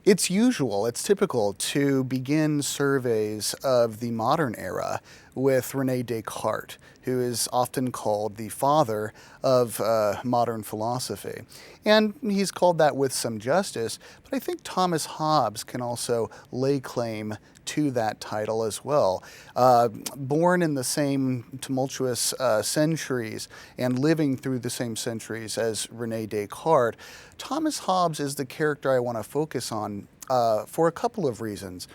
It's usual, it's typical to begin surveys of the modern era with René Descartes, who is often called the father of modern philosophy. And he's called that with some justice, but I think Thomas Hobbes can also lay claim to that title as well. Born in the same tumultuous centuries and living through the same centuries as René Descartes, Thomas Hobbes is the character I want to focus on for a couple of reasons.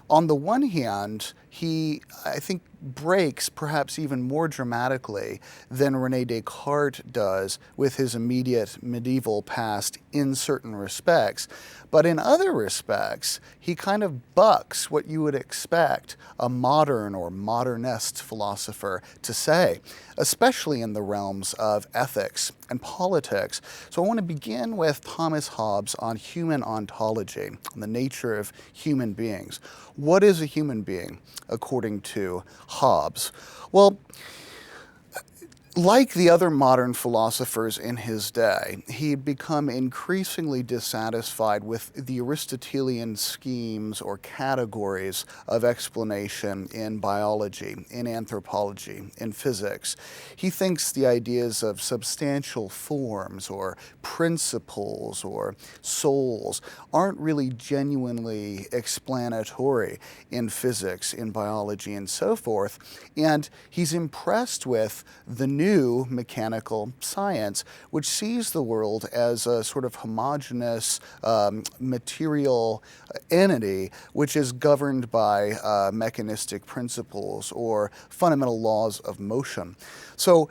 On the one hand, he, I think, breaks perhaps even more dramatically than René Descartes does with his immediate medieval past in certain respects. But in other respects, he kind of bucks what you would expect a modern or modernist philosopher to say, especially in the realms of ethics and politics. So I want to begin with Thomas Hobbes on human ontology, on the nature of human beings. What is a human being, according to Hobbes? Well, like the other modern philosophers in his day, he'd become increasingly dissatisfied with the Aristotelian schemes or categories of explanation in biology, in anthropology, in physics. He thinks the ideas of substantial forms or principles or souls aren't really genuinely explanatory in physics, in biology, and so forth. And he's impressed with the new mechanical science, which sees the world as a sort of homogeneous material entity, which is governed by mechanistic principles or fundamental laws of motion. So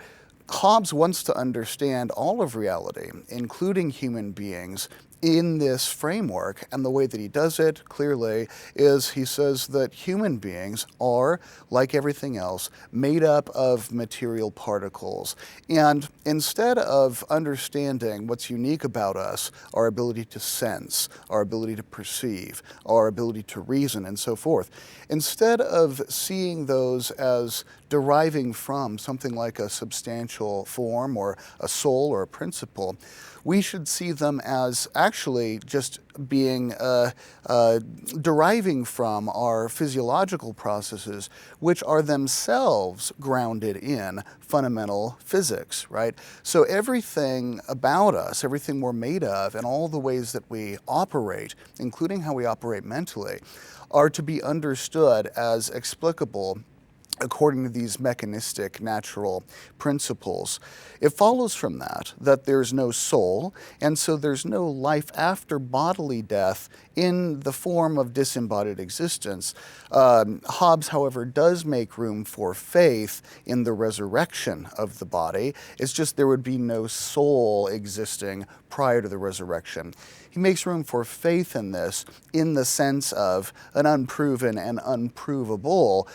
Hobbes wants to understand all of reality, including human beings, in this framework, and the way that he does it, clearly, is he says that human beings are, like everything else, made up of material particles. And instead of understanding what's unique about us, our ability to sense, our ability to perceive, our ability to reason, and so forth, instead of seeing those as deriving from something like a substantial form or a soul or a principle, we should see them as actually just being deriving from our physiological processes, which are themselves grounded in fundamental physics, right? So everything about us, everything we're made of, and all the ways that we operate, including how we operate mentally, are to be understood as explicable according to these mechanistic natural principles. It follows from that there's no soul, and so there's no life after bodily death in the form of disembodied existence. Hobbes, however, does make room for faith in the resurrection of the body. It's just there would be no soul existing prior to the resurrection. He makes room for faith in this in the sense of an unproven and unprovable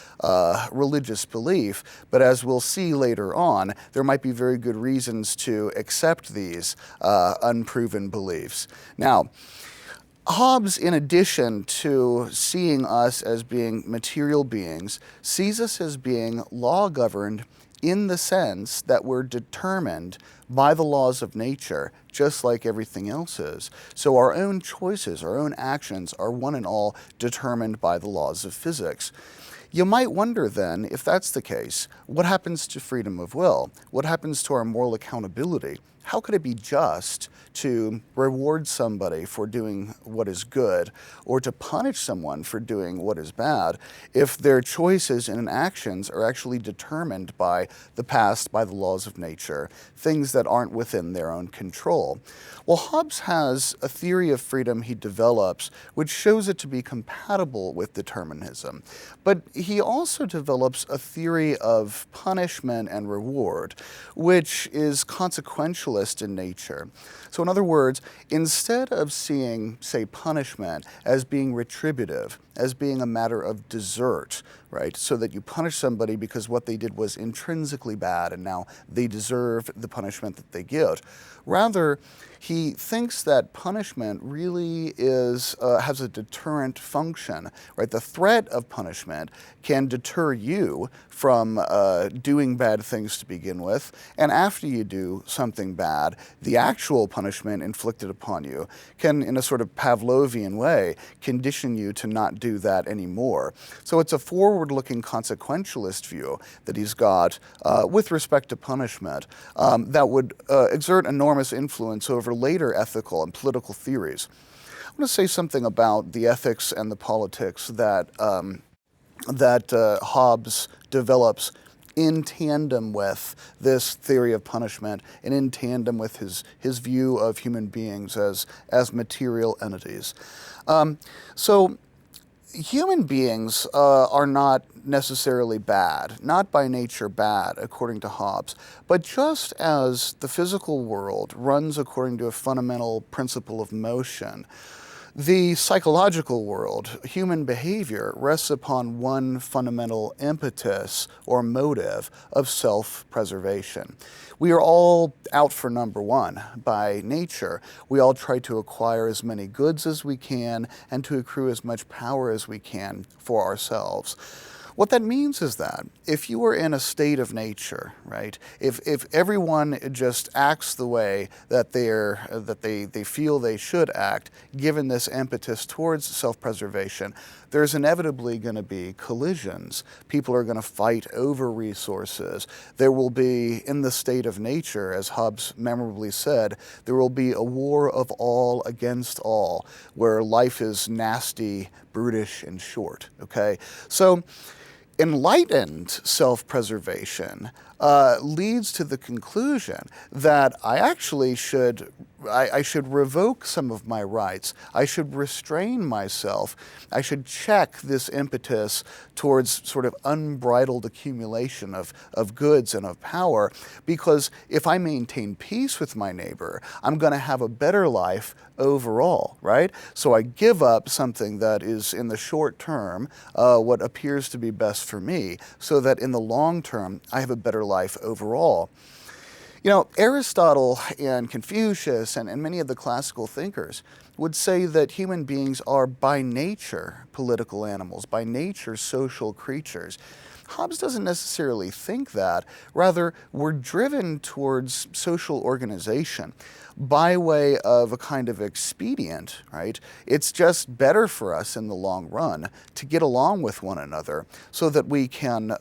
religious belief, but as we'll see later on, there might be very good reasons to accept these unproven beliefs. Now, Hobbes, in addition to seeing us as being material beings, sees us as being law-governed in the sense that we're determined by the laws of nature, just like everything else is. So our own choices, our own actions are one and all determined by the laws of physics. You might wonder then, if that's the case, what happens to freedom of will? What happens to our moral accountability? How could it be just to reward somebody for doing what is good or to punish someone for doing what is bad if their choices and actions are actually determined by the past, by the laws of nature, things that aren't within their own control? Well, Hobbes has a theory of freedom he develops which shows it to be compatible with determinism. But he also develops a theory of punishment and reward, which is consequentialist in nature. So in other words, instead of seeing, say, punishment as being retributive, as being a matter of desert, right, so that you punish somebody because what they did was intrinsically bad and now they deserve the punishment that they get, Rather, he thinks that punishment really has a deterrent function, right? The threat of punishment can deter you from doing bad things to begin with, and after you do something bad, the actual punishment inflicted upon you can, in a sort of Pavlovian way, condition you to not do that anymore. So it's a forward-looking consequentialist view that he's got with respect to punishment that would exert enormous influence over later ethical and political theories. I want to say something about the ethics and the politics that Hobbes develops in tandem with this theory of punishment and in tandem with his view of human beings as material entities. So human beings are not necessarily bad, not by nature bad, according to Hobbes, but just as the physical world runs according to a fundamental principle of motion, the psychological world, human behavior, rests upon one fundamental impetus or motive of self-preservation. We are all out for number one by nature. We all try to acquire as many goods as we can and to accrue as much power as we can for ourselves. What that means is that if you are in a state of nature, right, if everyone just acts the way that they feel they should act, given this impetus towards self-preservation, there's inevitably going to be collisions. People are going to fight over resources. There will be, in the state of nature, as Hobbes memorably said, there will be a war of all against all, where life is nasty, brutish, and short, okay? So enlightened self-preservation leads to the conclusion that I should revoke some of my rights. I should restrain myself. I should check this impetus towards sort of unbridled accumulation of goods and of power, because if I maintain peace with my neighbor, I'm going to have a better life overall, right? So I give up something that is in the short term what appears to be best for me, so that in the long term I have a better life overall. You know, Aristotle and Confucius and many of the classical thinkers would say that human beings are by nature political animals, by nature social creatures. Hobbes doesn't necessarily think that. Rather, we're driven towards social organization by way of a kind of expedient, right? It's just better for us in the long run to get along with one another so that we can,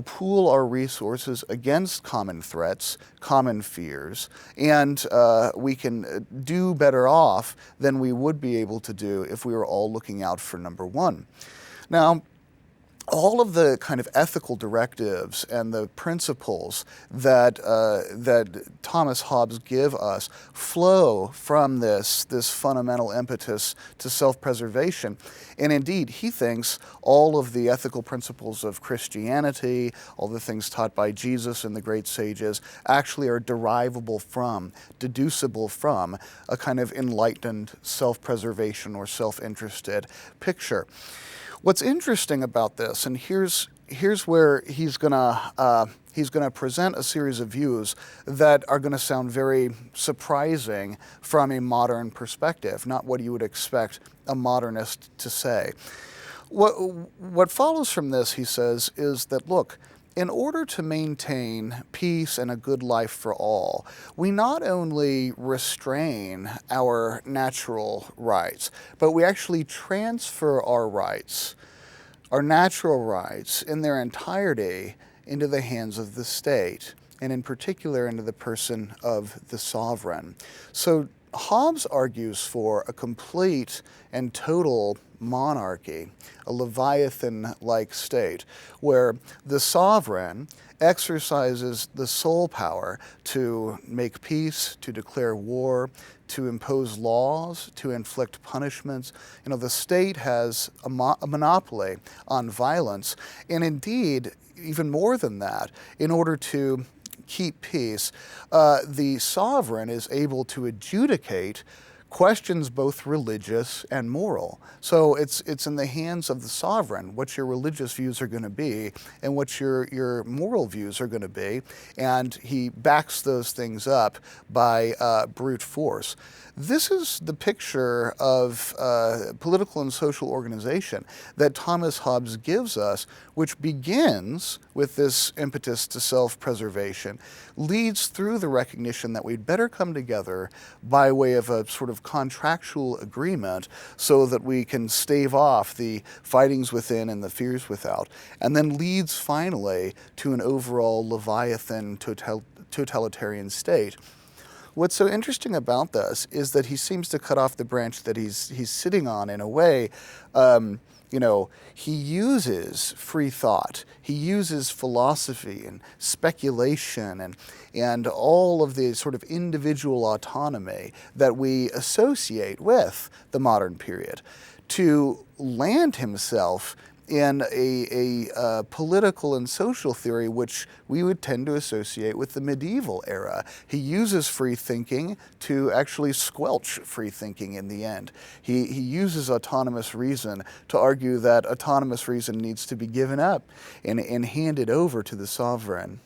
pool our resources against common threats, common fears, and we can do better off than we would be able to do if we were all looking out for number one. Now, all of the kind of ethical directives and the principles that Thomas Hobbes give us flow from this fundamental impetus to self-preservation. And indeed, he thinks all of the ethical principles of Christianity, all the things taught by Jesus and the great sages, actually are derivable from, deducible from, a kind of enlightened self-preservation or self-interested picture. What's interesting about this, and here's where he's gonna present a series of views that are gonna sound very surprising from a modern perspective, not what you would expect a modernist to say. What follows from this, he says, is that, look, in order to maintain peace and a good life for all, we not only restrain our natural rights, but we actually transfer our rights, our natural rights in their entirety, into the hands of the state, and in particular into the person of the sovereign. So Hobbes argues for a complete and total monarchy, a Leviathan-like state, where the sovereign exercises the sole power to make peace, to declare war, to impose laws, to inflict punishments. You know, the state has a monopoly on violence, and indeed, even more than that, in order to keep peace, the sovereign is able to adjudicate questions both religious and moral. So it's in the hands of the sovereign what your religious views are going to be and what your moral views are going to be, and he backs those things up by brute force. This is the picture of political and social organization that Thomas Hobbes gives us, which begins with this impetus to self-preservation, leads through the recognition that we'd better come together by way of a sort of contractual agreement so that we can stave off the fightings within and the fears without, and then leads finally to an overall Leviathan totalitarian state. What's so interesting about this is that he seems to cut off the branch that he's sitting on in a way. He uses free thought, he uses philosophy and speculation and all of the sort of individual autonomy that we associate with the modern period to land himself in a political and social theory which we would tend to associate with the medieval era. He uses free thinking to actually squelch free thinking in the end. He uses autonomous reason to argue that autonomous reason needs to be given up and handed over to the sovereign.